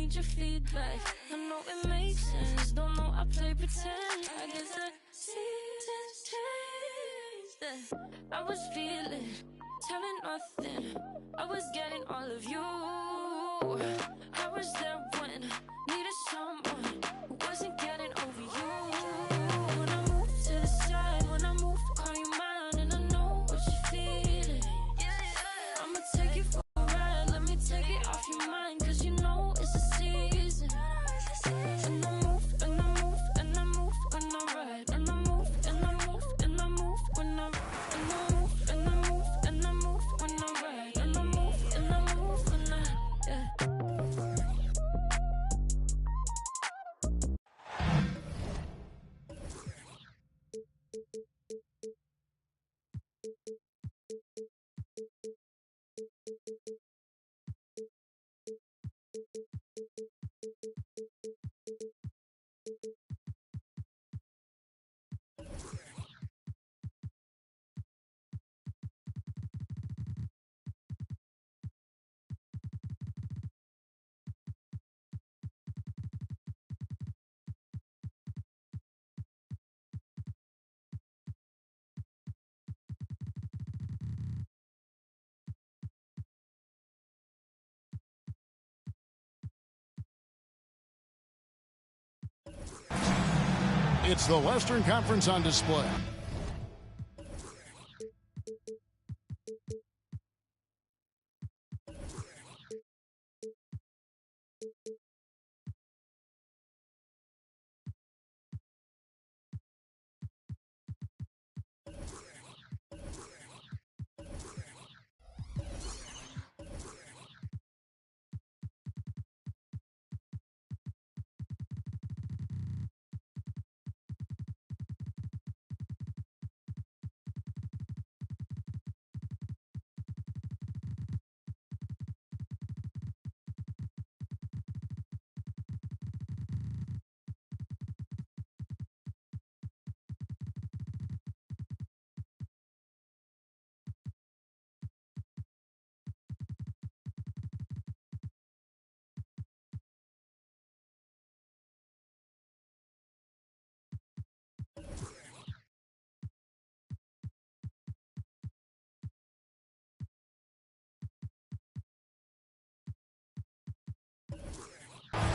need your feedback. I know it makes sense, don't know I play pretend. I guess the seasons changed. I was feeling, telling nothing. I was getting all of you. I was there when needed someone who wasn't getting over you. When I move to the side, when I move, call you mine, and I know what you're feeling. I'ma take you for a ride, let me take it off your mind, cause you know it's a season. And I move, and I move, and I move when I ride, and I move, and I move, and I move when I move, and I move, and I move when I ride, and I move, and I move when I, yeah. It's the Western Conference on display.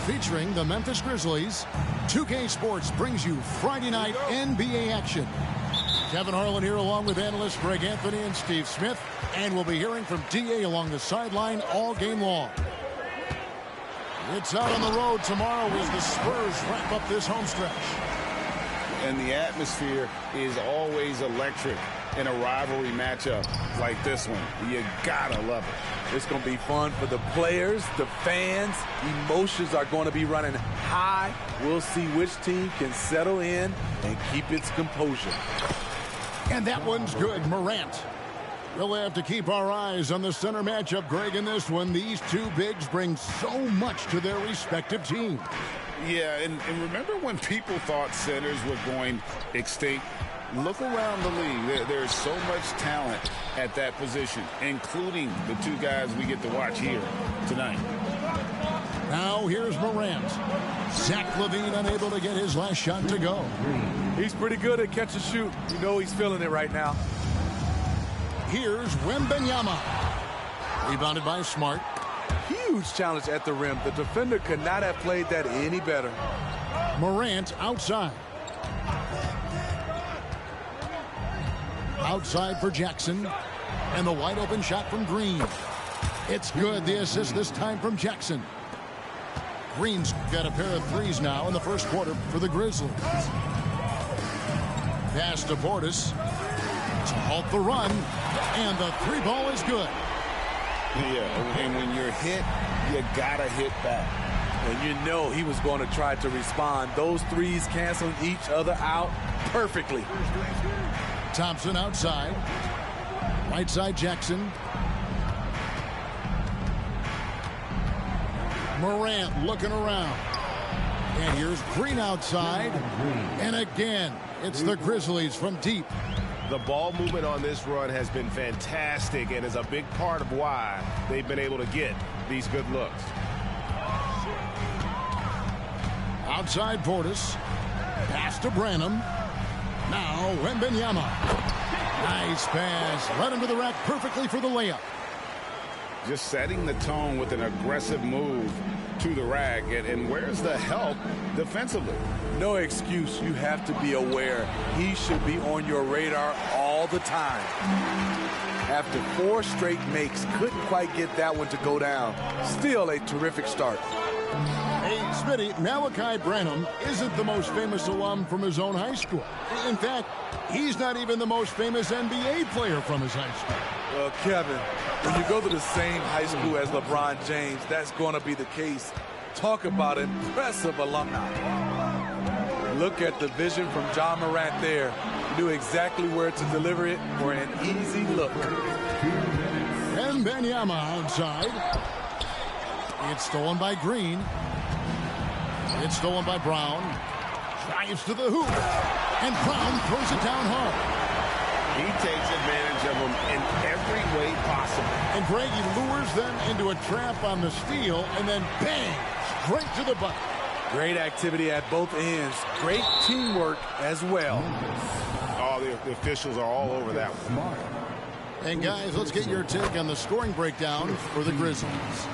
Featuring the Memphis Grizzlies, 2K Sports brings you Friday night NBA action. Kevin Harlan here along with analysts Greg Anthony and Steve Smith, and we'll be hearing from DA along the sideline all game long. It's out on the road tomorrow as the Spurs wrap up this home stretch. And the atmosphere is always electric in a rivalry matchup like this one. You gotta love it. It's going to be fun for the players, the fans. Emotions are going to be running high. We'll see which team can settle in and keep its composure. And that one's good, Morant. We'll have to keep our eyes on the center matchup, Greg, in this one. These two bigs bring so much to their respective teams. Yeah, and remember when people thought centers were going extinct? Look around the league. There's so much talent at that position, including the two guys we get to watch here tonight. Now here's Morant. Zach LaVine unable to get his last shot to go. He's pretty good at catch and shoot. You know he's feeling it right now. Here's Wembanyama. Rebounded by Smart. Huge challenge at the rim. The defender could not have played that any better. Morant outside. Outside for Jackson. And the wide open shot from Green. It's good. The assist this time from Jackson. Green's got a pair of threes now in the first quarter for the Grizzlies. Pass to Portis. To halt the run. And the three ball is good. Yeah, and when you're hit, you gotta hit back. And you know he was going to try to respond. Those threes canceling each other out perfectly. Thompson outside. Right side Jackson. Morant looking around. And here's Green outside. And again, it's the Grizzlies from deep. The ball movement on this run has been fantastic and is a big part of why they've been able to get these good looks. Outside Portis. Pass to Branham. Now Wembanyama. Nice pass. Led him to the rack perfectly for the layup. Just setting the tone with an aggressive move to the rack. And where's the help defensively? No excuse. You have to be aware. He should be on your radar all the time. After 4 straight makes, couldn't quite get that one to go down. Still a terrific start. Hey, Smitty, Malachi Branham isn't the most famous alum from his own high school. In fact, he's not even the most famous NBA player from his high school. Well, Kevin, when you go to the same high school as LeBron James, that's going to be the case. Talk about impressive alumni. Look at the vision from Ja Morant there. He knew exactly where to deliver it for an easy look. Wembanyama outside. It's stolen by Green. It's stolen by Brown. Drives to the hoop. And Brown throws it down hard. He takes advantage of them in every way possible. And Greg, he lures them into a trap on the steal, and then bang, straight to the bucket. Great activity at both ends. Great teamwork as well. Oh, the officials are all over that one. And guys, let's get your take on the scoring breakdown for the Grizzlies.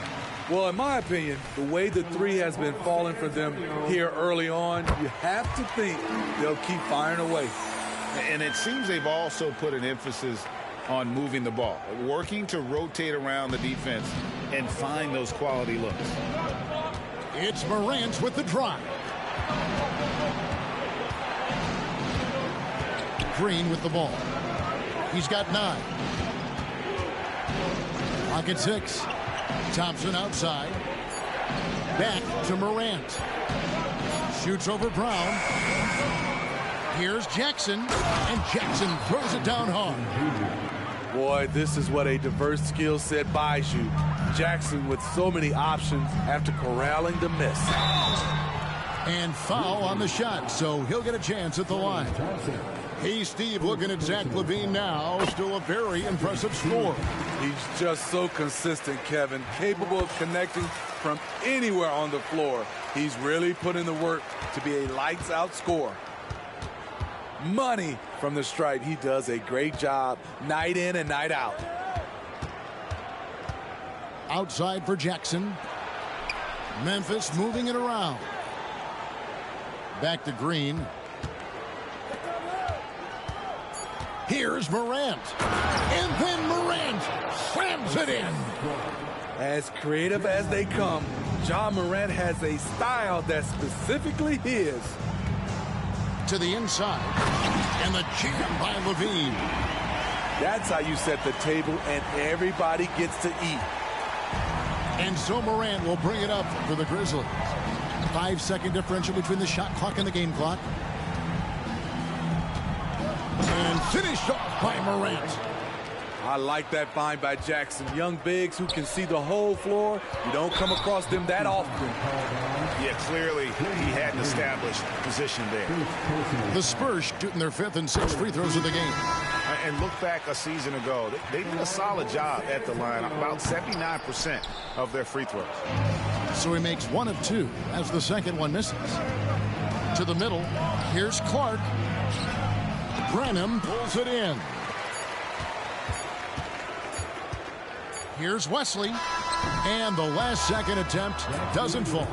Well, in my opinion, the way the three has been falling for them here early on, you have to think they'll keep firing away. And it seems they've also put an emphasis on moving the ball, working to rotate around the defense and find those quality looks. It's Morant with the drive. Green with the ball. He's got 9. Pocket 6. Thompson outside. Back to Morant. Shoots over Brown. Here's Jackson. And Jackson throws it down hard. Boy, this is what a diverse skill set buys you. Jackson with so many options after corralling the miss. And foul on the shot, so he'll get a chance at the line. Hey, Steve, looking at Zach LaVine now. Still a very impressive score. He's just so consistent, Kevin. Capable of connecting from anywhere on the floor. He's really put in the work to be a lights-out scorer. Money from the stripe. He does a great job night in and night out. Outside for Jackson. Memphis moving it around. Back to Green. Here's Morant. And then Morant slams it in. As creative as they come, Ja Morant has a style that's specifically his. To the inside. And the jam by LaVine. That's how you set the table and everybody gets to eat. And so Morant will bring it up for the Grizzlies. 5-second differential between the shot clock and the game clock. And finished off by Morant. I like that find by Jackson. Young bigs who can see the whole floor. You don't come across them that often. Yeah, clearly he had an established position there. The Spurs shooting their 5th and 6th free throws of the game. And look back a season ago. They did a solid job at the line. About 79% of their free throws. So he makes 1 of 2 as the second one misses. To the middle. Here's Clark. Branham pulls it in. Here's Wesley. And the last second attempt doesn't fall.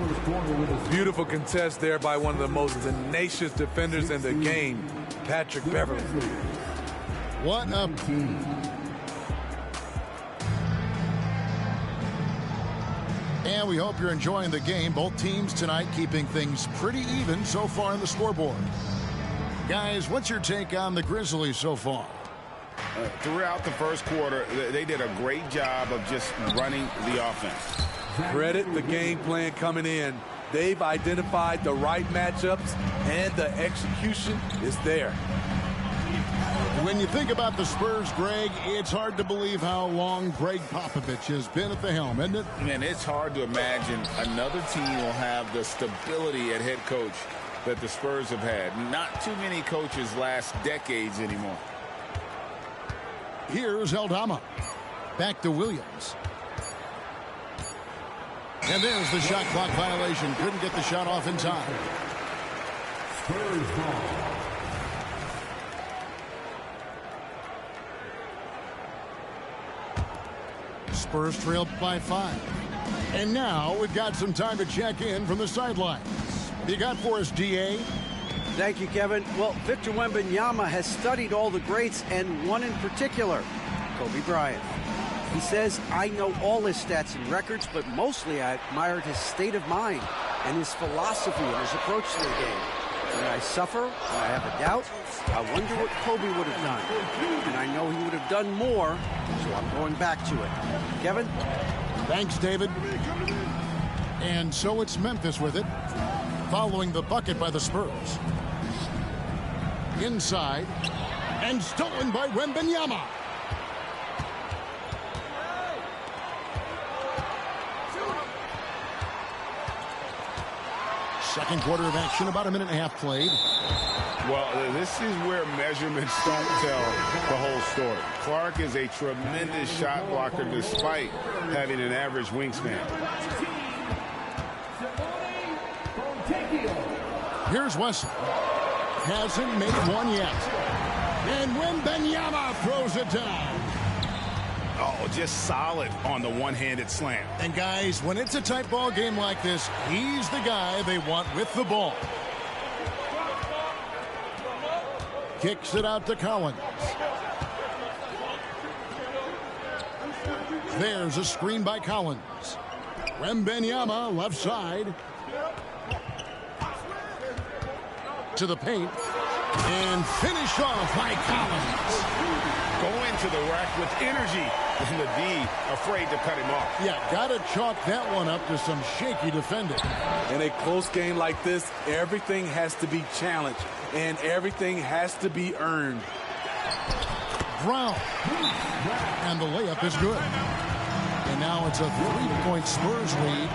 Beautiful contest there by one of the most tenacious defenders in the game, Patrick Beverley. What a... And we hope you're enjoying the game. Both teams tonight keeping things pretty even so far on the scoreboard. Guys, what's your take on the Grizzlies so far? Throughout the first quarter, they did a great job of just running the offense. Credit the game plan coming in. They've identified the right matchups, and the execution is there. When you think about the Spurs, Greg, it's hard to believe how long Greg Popovich has been at the helm, isn't it? And it's hard to imagine another team will have the stability at head coach that the Spurs have had. Not too many coaches last decades anymore. Here's Aldama. Back to Williams. And there's the shot clock violation. Couldn't get the shot off in time. Spurs trailed by 5. And now we've got some time to check in from the sidelines. What do you got for us, DA? Thank you, Kevin. Well, Victor Wembanyama has studied all the greats and one in particular, Kobe Bryant. He says, I know all his stats and records, but mostly I admired his state of mind and his philosophy and his approach to the game. When I suffer, when I have a doubt, I wonder what Kobe would have done. And I know he would have done more, so I'm going back to it. Kevin? Thanks, David. And so it's Memphis with it, following the bucket by the Spurs. Inside, and stolen by Wembanyama. Second quarter of action, about a minute and a half played. Well, this is where measurements don't tell the whole story. Clark is a tremendous shot blocker despite having an average wingspan. Here's Wesley. Hasn't made one yet. And Wembanyama throws it down. Oh, just solid on the one-handed slam. And guys, when it's a tight ball game like this, he's the guy they want with the ball. Kicks it out to Collins. There's a screen by Collins. Wembanyama left side. To the paint. And finish off by Collins. Going to the rack with energy. And the D afraid to cut him off. Yeah, got to chalk that one up to some shaky defending. In a close game like this, everything has to be challenged and everything has to be earned. Brown. And the layup is good. And now it's a 3-point Spurs lead.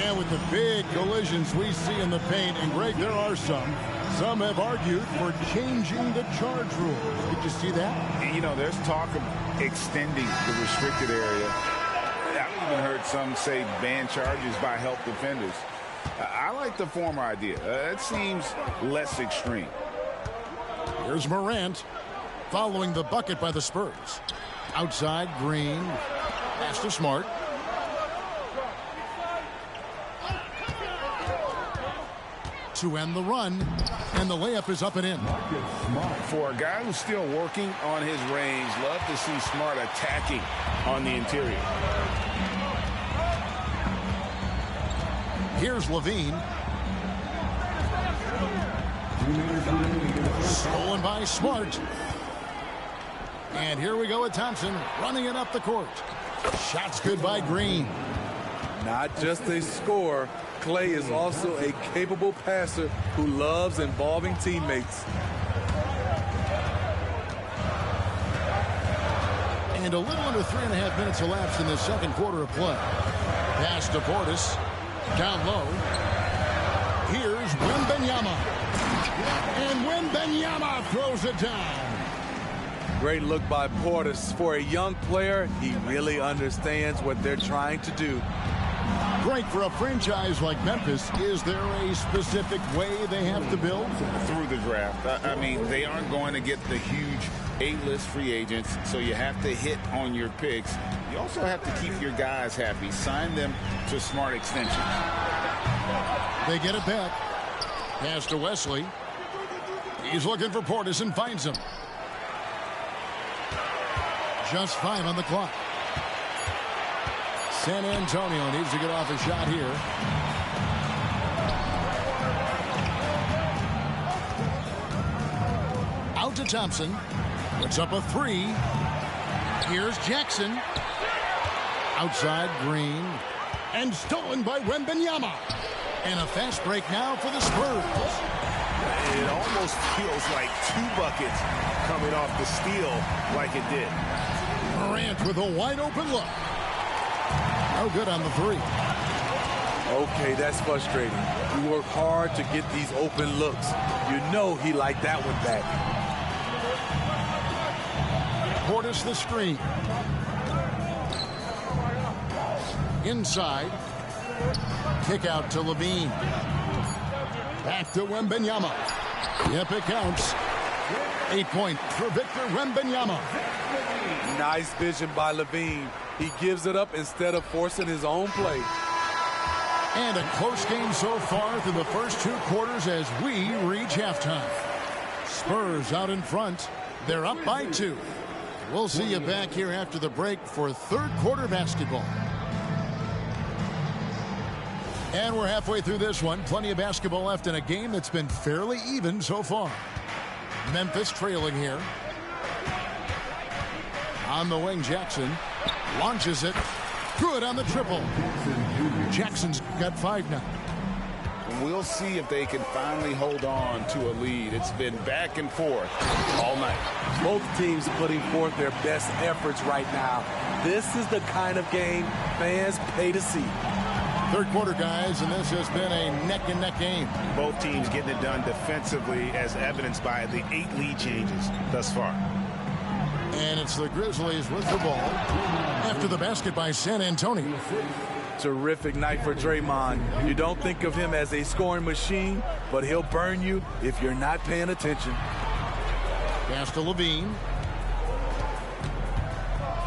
And with the big collisions we see in the paint, and Greg, there are some have argued for changing the charge rules. Did you see that? You know, there's talk of extending the restricted area. I've even heard some say ban charges by help defenders. I like the former idea. It seems less extreme. Here's Morant following the bucket by the Spurs. Outside, Green. Pass to Smart. To end the run, and the layup is up and in. For a guy who's still working on his range, love to see Smart attacking on the interior. Here's Levine. Stolen by Smart. And here we go with Thompson running it up the court. Shots good by Green. Not just a scorer, Clay is also a capable passer who loves involving teammates. And a little under 3.5 minutes elapsed in the second quarter of play. Pass to Portis. Down low. Here's Wembanyama. And Wembanyama throws it down. Great look by Portis. For a young player, he really understands what they're trying to do. Great for a franchise like Memphis. Is there a specific way they have to build? Through the draft. I mean, they aren't going to get the huge A-list free agents, so you have to hit on your picks. You also have to keep your guys happy. Sign them to smart extensions. They get it back. Pass to Wesley. He's looking for Portis and finds him. Just 5 on the clock. San Antonio needs to get off a shot here. Out to Thompson. Puts up a 3. Here's Jackson. Outside, Green. And stolen by Wembanyama. And a fast break now for the Spurs. It almost feels like 2 buckets coming off the steal like it did. Morant with a wide open look. No good on the 3. Okay, that's frustrating. You work hard to get these open looks. You know he liked that one back. Portis the screen. Inside. Kick out to Levine. Back to Wembanyama. Yep, it counts. 8 points for Victor Wembanyama. Nice vision by Levine. He gives it up instead of forcing his own play. And a close game so far through the first 2 quarters as we reach halftime. Spurs out in front. They're up by 2. We'll see you back here after the break for third quarter basketball. And we're halfway through this one. Plenty of basketball left in a game that's been fairly even so far. Memphis trailing here. On the wing, Jackson launches it. Good on the triple. Jackson's got 5 now. We'll see if they can finally hold on to a lead. It's been back and forth all night. Both teams putting forth their best efforts right now. This is the kind of game fans pay to see. Third quarter, guys, and this has been a neck-and-neck game. Both teams getting it done defensively, as evidenced by the 8 lead changes thus far. And it's the Grizzlies with the ball after the basket by San Antonio. Terrific night for Draymond. You don't think of him as a scoring machine, but he'll burn you if you're not paying attention. Pass to Levine.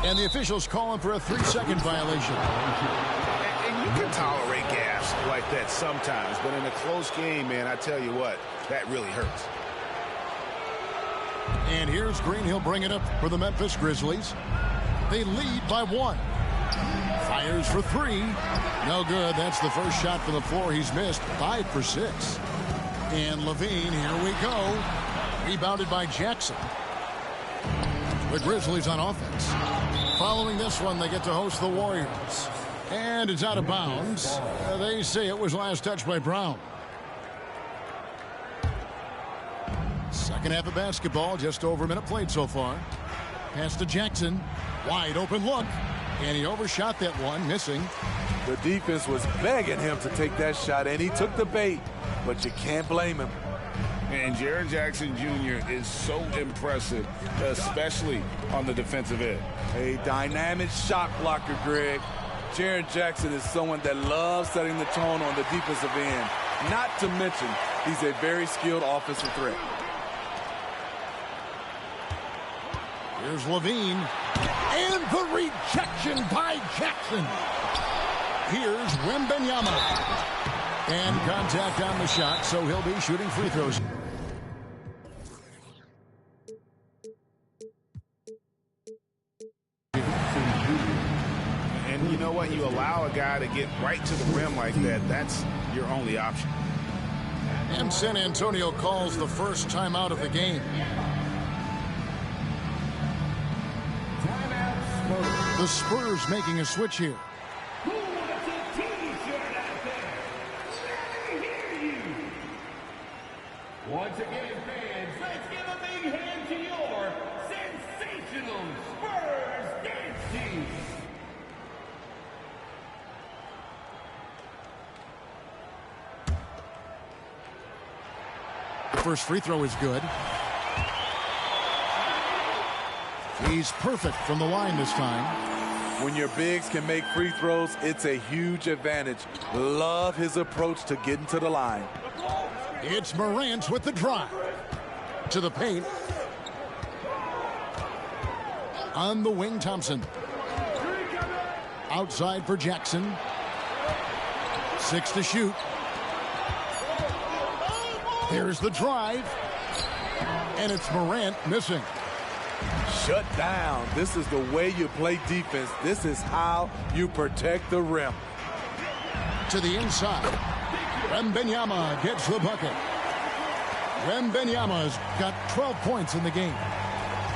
And the officials calling for a 3-second violation. And you can tolerate gaps like that sometimes, but in a close game, man, I tell you what, that really hurts. And here's Green. He'll bring it up for the Memphis Grizzlies. They lead by 1. Fires for 3. No good. That's the first shot from the floor he's missed. 5 for 6. And Levine, here we go. Rebounded by Jackson. The Grizzlies on offense. Following this one, they get to host the Warriors. And it's out of bounds. They say it was last touched by Brown. Second half of basketball, just over a minute played so far. Pass to Jackson. Wide open look. And he overshot that one, missing. The defense was begging him to take that shot, and he took the bait. But you can't blame him. And Jaren Jackson Jr. is so impressive, especially on the defensive end. A dynamic shot blocker, Greg. Jaren Jackson is someone that loves setting the tone on the defensive end. Not to mention, he's a very skilled offensive threat. Here's Levine. And the rejection by Jackson. Here's Wembanyama. And contact on the shot, so he'll be shooting free throws. And you know what? You allow a guy to get right to the rim like that, that's your only option. And San Antonio calls the first timeout of the game. The Spurs making a switch here. Once again, fans, let's give a big hand to your sensational Spurs dance team. The first free throw is good. He's perfect from the line this time. When your bigs can make free throws, it's a huge advantage. Love his approach to getting to the line. It's Morant with the drive. To the paint. On the wing, Thompson. Outside for Jackson. 6 to shoot. There's the drive. And it's Morant missing. Shut down. This is the way you play defense. This is how you protect the rim. To the inside. Wembanyama gets the bucket. Wembanyama's got 12 points in the game.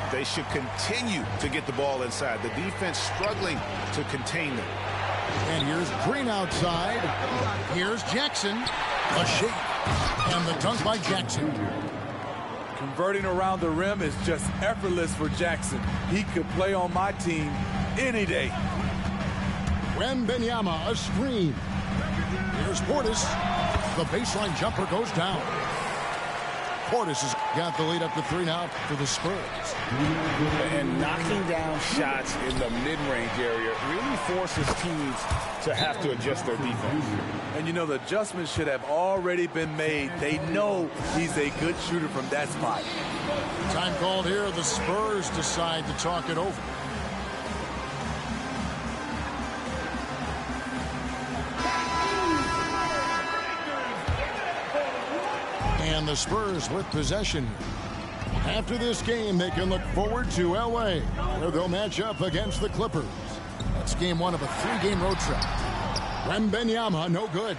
They should continue to get the ball inside. The defense struggling to contain them. And here's Green outside. Here's Jackson. A shake. And the dunk by Jackson. Converting around the rim is just effortless for Jackson. He could play on my team any day. Wembanyama, a screen. Here's Portis. The baseline jumper goes down. Portis has got the lead up to 3 now for the Spurs. And knocking down shots in the mid-range area really forces teams to have to adjust their defense. And you know, the adjustments should have already been made. They know he's a good shooter from that spot. Time called here. The Spurs decide to talk it over. And the Spurs with possession. After this game, they can look forward to L.A., where they'll match up against the Clippers. That's game 1 of a 3-game road trip. Wembanyama, no good.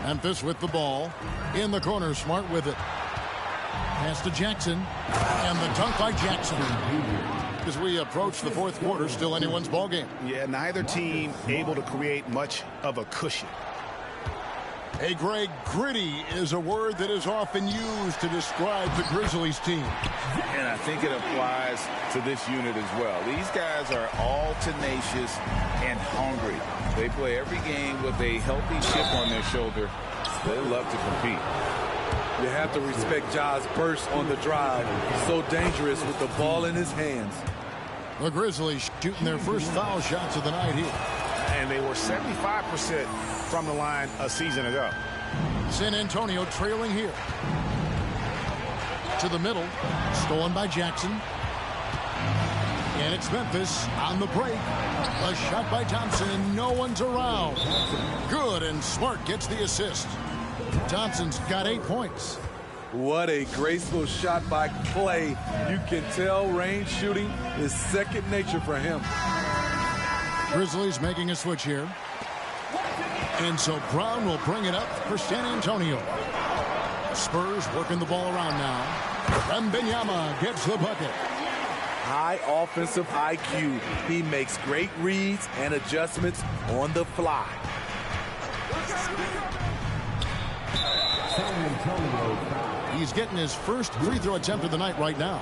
Memphis with the ball. In the corner, Smart with it. Pass to Jackson. And the dunk by Jackson. As we approach the 4th quarter, still anyone's ball game. Yeah, neither team able to create much of a cushion. Hey, Greg, gritty is a word that is often used to describe the Grizzlies team. And I think it applies to this unit as well. These guys are all tenacious and hungry. They play every game with a healthy chip on their shoulder. They love to compete. You have to respect Ja's burst on the drive. So dangerous with the ball in his hands. The Grizzlies shooting their first foul shots of the night here. And they were 75% from the line a season ago. San Antonio trailing here. To the middle. Stolen by Jackson. And it's Memphis on the break. A shot by Thompson, and no one's around. Good, and Smart gets the assist. Thompson's got 8 points. What a graceful shot by Clay. You can tell range shooting is second nature for him. Grizzlies making a switch here. And so Brown will bring it up for San Antonio. Spurs working the ball around now. Wembanyama gets the bucket. High offensive IQ. He makes great reads and adjustments on the fly. He's getting his first free throw attempt of the night right now.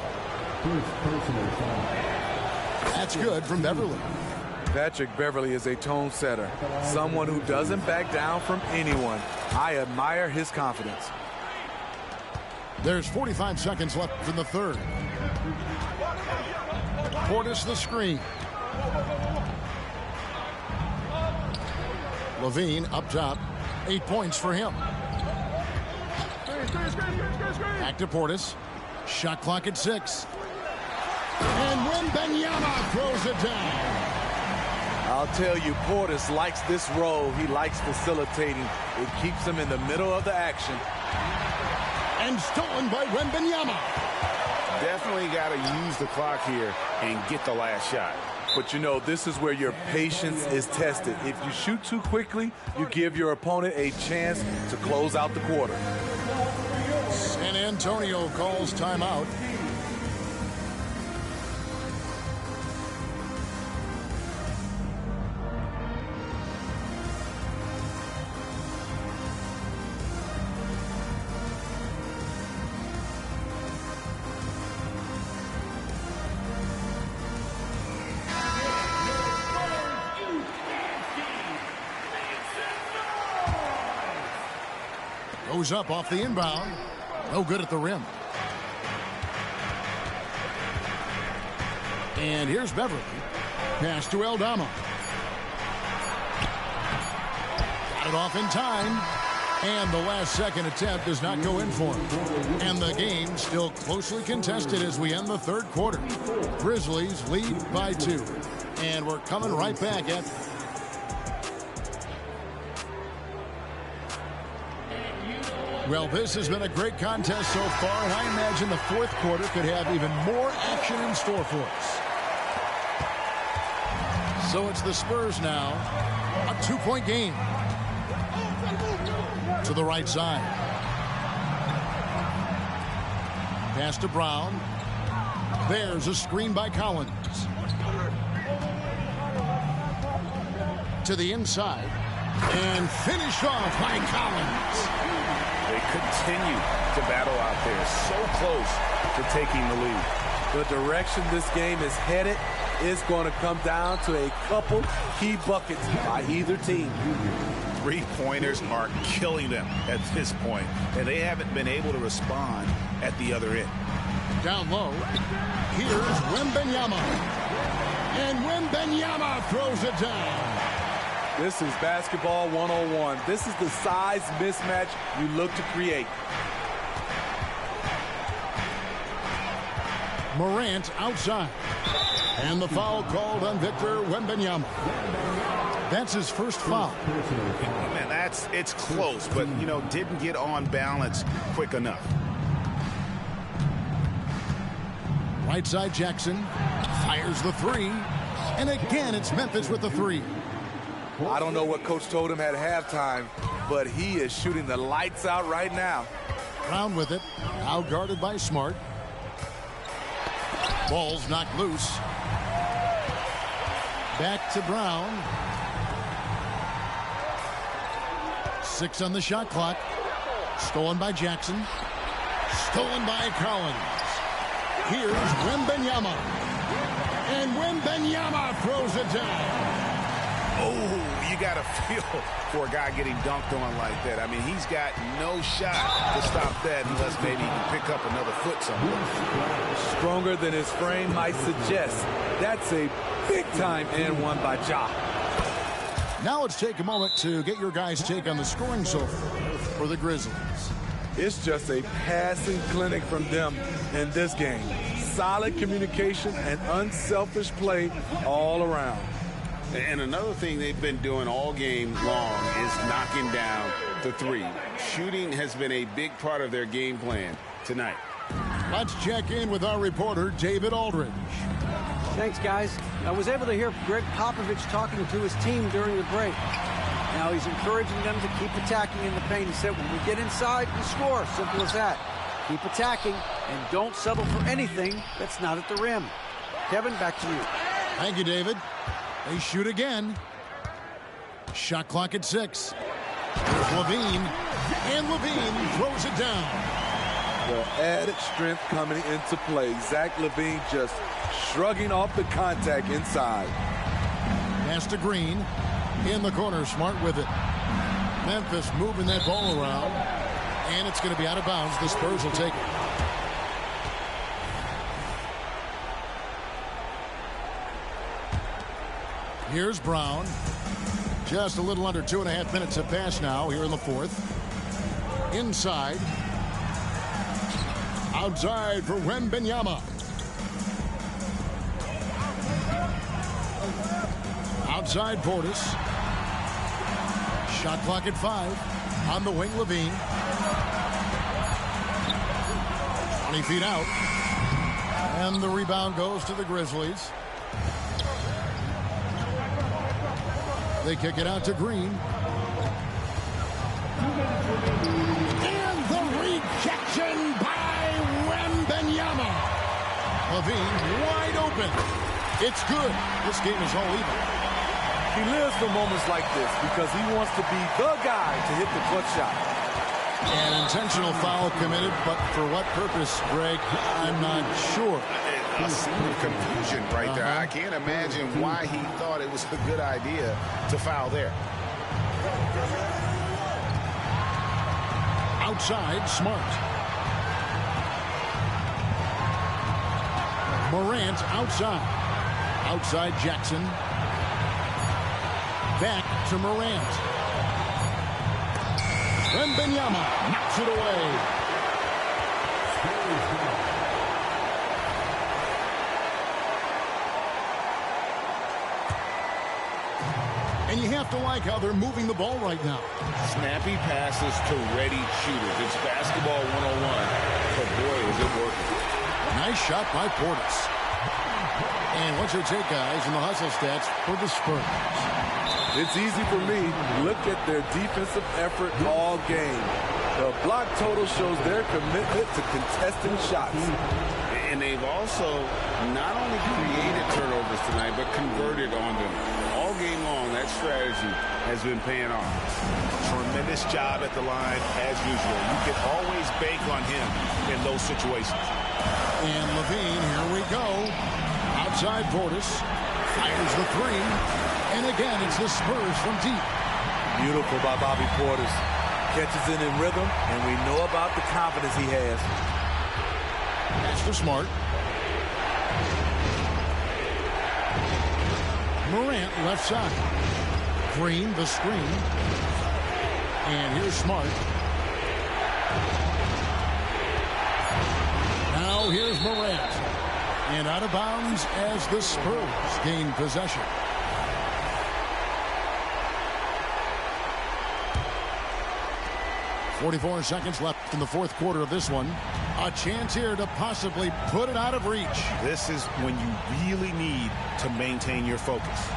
That's good from Beverly. Patrick Beverly is a tone setter, someone who doesn't back down from anyone. I admire his confidence. There's 45 seconds left in the third. Portis the screen. Levine up top. 8 points for him. Back to Portis. Shot clock at 6. And Wembanyama throws it down. I'll tell you, Portis likes this role. He likes facilitating. It keeps him in the middle of the action. And stolen by Wembanyama. Definitely got to use the clock here and get the last shot. But you know, this is where your patience is tested. If you shoot too quickly, you give your opponent a chance to close out the quarter. San Antonio calls timeout. Goes up off the inbound. No good at the rim. And here's Beverly. Pass to Aldama. Got it off in time. And the last second attempt does not go in for him. And the game still closely contested as we end the third quarter. Grizzlies lead by 2. And we're coming right back at... Well, this has been a great contest so far, and I imagine the fourth quarter could have even more action in store for us. So it's the Spurs now, a 2-point game. To the right side. Pass to Brown. There's a screen by Collins. To the inside. And finished off by Collins. They continue to battle out there, so close to taking the lead. The direction this game is headed is going to come down to a couple key buckets by either team. Three-pointers are killing them at this point, and they haven't been able to respond at the other end. Down low, here's Wembanyama. And Wembanyama throws it down. This is basketball 101. This is the size mismatch you look to create. Morant outside. And the foul called on Victor Wembanyama. That's his first foul. Man, it's close, but, you know, didn't get on balance quick enough. Right side, Jackson fires the three. And again, it's Memphis with the three. I don't know what Coach told him at halftime, but he is shooting the lights out right now. Brown with it. Out guarded by Smart. Ball's knocked loose. Back to Brown. 6 on the shot clock. Stolen by Jackson. Stolen by Collins. Here's Wembanyama. And Wembanyama throws it down. Oh, you got to feel for a guy getting dunked on like that. I mean, he's got no shot to stop that unless maybe he can pick up another foot somewhere. Stronger than his frame might suggest. That's a big-time and one by Ja. Now let's take a moment to get your guys' take on the scoring so far for the Grizzlies. It's just a passing clinic from them in this game. Solid communication and unselfish play all around. And another thing they've been doing all game long is knocking down the three. Shooting has been a big part of their game plan tonight. Let's check in with our reporter, David Aldridge. Thanks, guys. I was able to hear Greg Popovich talking to his team during the break. Now he's encouraging them to keep attacking in the paint. He said, when we get inside, we score. Simple as that. Keep attacking and don't settle for anything that's not at the rim. Kevin, back to you. Thank you, David. They shoot again. Shot clock at 6. Here's Levine. And Levine throws it down. The added strength coming into play. Zach LaVine just shrugging off the contact inside. Pass to Green. In the corner, Smart with it. Memphis moving that ball around. And it's going to be out of bounds. The Spurs will take it. Here's Brown. Just a little under 2.5 minutes have passed now here in the fourth. Inside. Outside for Wembanyama. Outside Portis. Shot clock at 5. On the wing, Levine. 20 feet out. And the rebound goes to the Grizzlies. They kick it out to Green. And the rejection by Wembanyama. Levine wide open. It's good. This game is all even. He lives for moments like this because he wants to be the guy to hit the clutch shot. An intentional foul committed, but for what purpose, Greg? I'm not sure. A scene of confusion right there. I can't imagine why he thought it was a good idea to foul there. Outside, Smart. Morant outside. Outside, Jackson. Back to Morant. Wembanyama knocks it away. And you have to like how they're moving the ball right now. Snappy passes to ready shooters. It's basketball 101. But boy, is it working. Nice shot by Portis. And what's your take, guys, in the hustle stats for the Spurs? It's easy for me. Look at their defensive effort all game. The block total shows their commitment to contesting shots. And they've also not only created turnovers tonight, but converted on them. All game long, that strategy has been paying off. Tremendous job at the line, as usual. You can always bank on him in those situations. And Levine, here we go. Outside Portis. Fires the three. And again, it's the Spurs from deep. Beautiful by Bobby Portis. Catches it in rhythm, and we know about the confidence he has. Pass to Smart. Morant left side. Green the screen. And here's Smart. Now here's Morant. And out of bounds as the Spurs gain possession. .44 seconds left in the fourth quarter of this one. A chance here to possibly put it out of reach. This is when you really need to maintain your focus.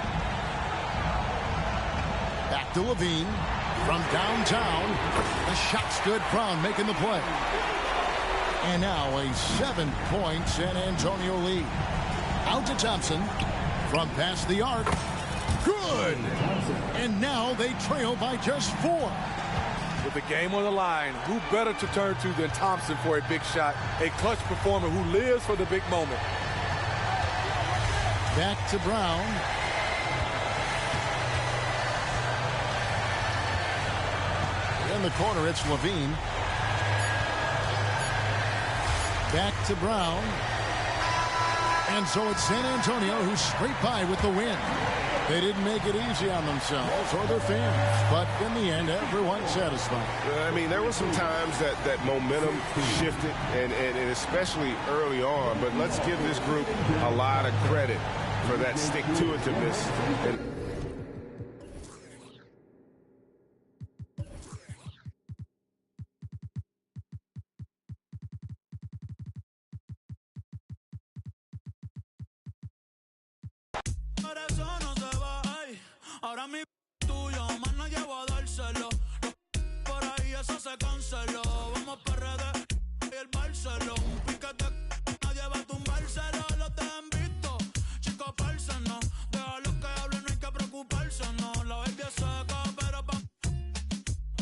Back to Levine from downtown. The shot's good. Brown making the play. And now a 7-point San Antonio lead. Out to Thompson from past the arc. Good. And now they trail by just 4. With the game on the line, who better to turn to than Thompson for a big shot? A clutch performer who lives for the big moment. Back to Brown. In the corner, it's Levine. Back to Brown. And so it's San Antonio who scraped by with the win. They didn't make it easy on themselves or their fans, but in the end, everyone's satisfied. I mean, there were some times that momentum shifted, and especially early on, but let's give this group a lot of credit for that stick-to-itiveness. Ahora mi tuyo, más no llevo a dárselo. Por ahí eso se canceló. Vamos para RD y el Barceló. Un piquete, nadie va a tumbárselo. Los te han visto, chicos, no. Déjalo que hablen, no hay que preocuparse, no. La baby es seca, pero pa'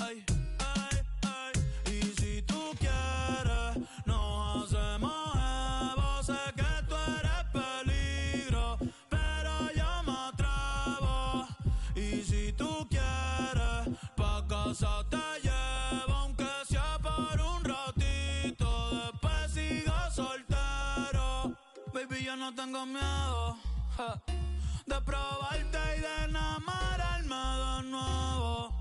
ay, ay, ay. Y si tú quieres, nos hacemos evo. Sé que tú eres peligro, pero yo me atrevo. Y si tú quieres, pa' casa te llevo, aunque sea por un ratito. Después sigo soltero. Baby, yo no tengo miedo de probarte y de enamorarme de nuevo.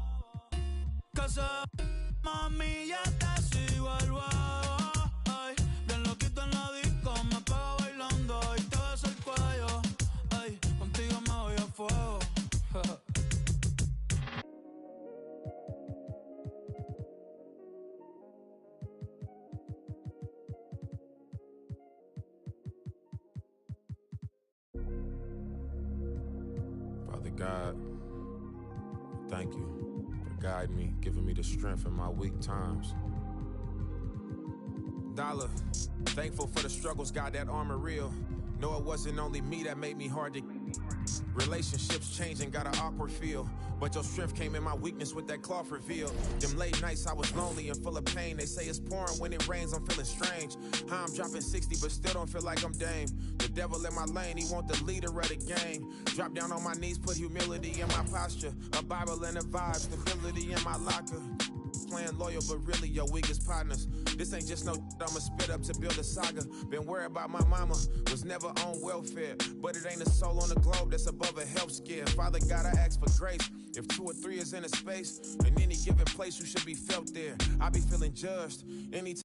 Que se mami, ya te sigo el huevo. Ay, bien loquito en la disco, me pego bailando y te beso el cuello. Ay, contigo me voy a fuego. Father God, thank you for guiding me, giving me the strength in my weak times. Dollar, thankful for the struggles, God, that armor real. No, it wasn't only me that made me hard to. Relationships changing, got an awkward feel. But your strength came in my weakness with that cloth revealed. Them late nights I was lonely and full of pain. They say it's pouring when it rains, I'm feeling strange. How I'm dropping 60 but still don't feel like I'm Dame. The devil in my lane, he want the leader of the game. Drop down on my knees, put humility in my posture. A Bible and a vibe, stability in my locker. Playing loyal, but really your weakest partners. This ain't just no I'ma spit up to build a saga. Been worried about my mama, was never on welfare. But it ain't a soul on the globe that's above a health scare. Father God, I ask for grace. If 2 or 3 is in a space, in any given place, you should be felt there. I be feeling judged anytime.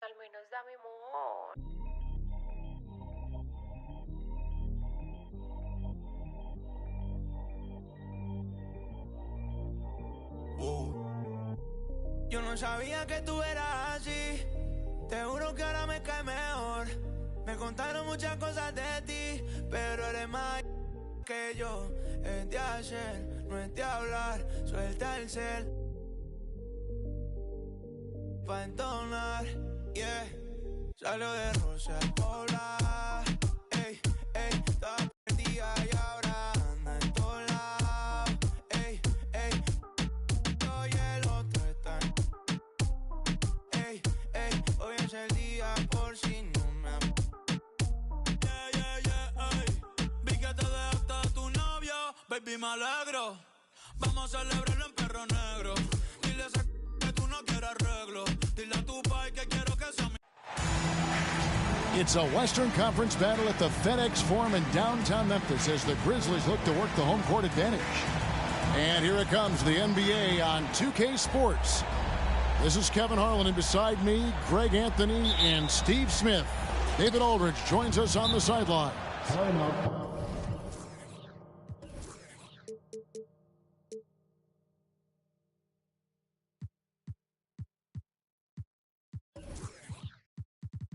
Al menos dame amor. Yo no sabía que tú eras así. Te juro que ahora me cae mejor. Me contaron muchas cosas de ti, pero eres más que yo. Es de hacer, no es de hablar. Suelta el cel pa' entonar, yeah. Salió de Rosa Pola. Ey, ey, estaba perdida y ahora anda en todos lados. Ey, ey, yo y el otro están. Ey, ey, hoy es el día por si no me am. Yeah, yeah, yeah, ey. Vi que te dejaste a tu novio, baby, me alegro. Vamos a celebrarlo en Perro Negro. Dile a ese que tú no quieres arreglo. Dile a tu pai que quiero que sea mi. It's a Western Conference battle at the FedEx Forum in downtown Memphis as the Grizzlies look to work the home court advantage. And here it comes, the NBA on 2K Sports. This is Kevin Harlan, and beside me, Greg Anthony and Steve Smith. David Aldridge joins us on the sideline.